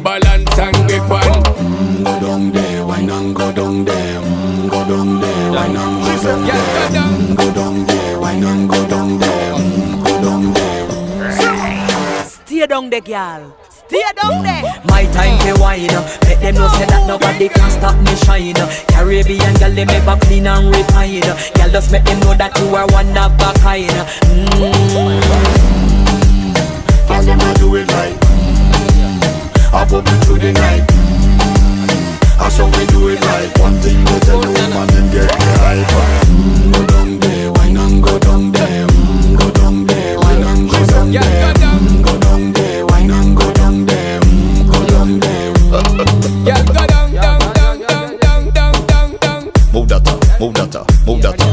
balance and grip on. Go down there, wine and go down there. Go down there, wine and go down there. Go down there, wine and go down there. Go down there. Stay down there, girl. Stay down there. My time to wine. Let them know say that nobody can stop me shine. Caribbean girl, they never clean and refine. Girl, just make them know that you are one of a kind. Girl, them a do it right. I bubble through the night. That's how we do it right. One thing we tell you, man, and get the hype. Go down there, wine and go down there. Go down there, wine and go down there. Go down there, wine and go down there. Go down there. Yeah, go down, down, down, down, down, down, down, down. Move that up, move that up, move that up.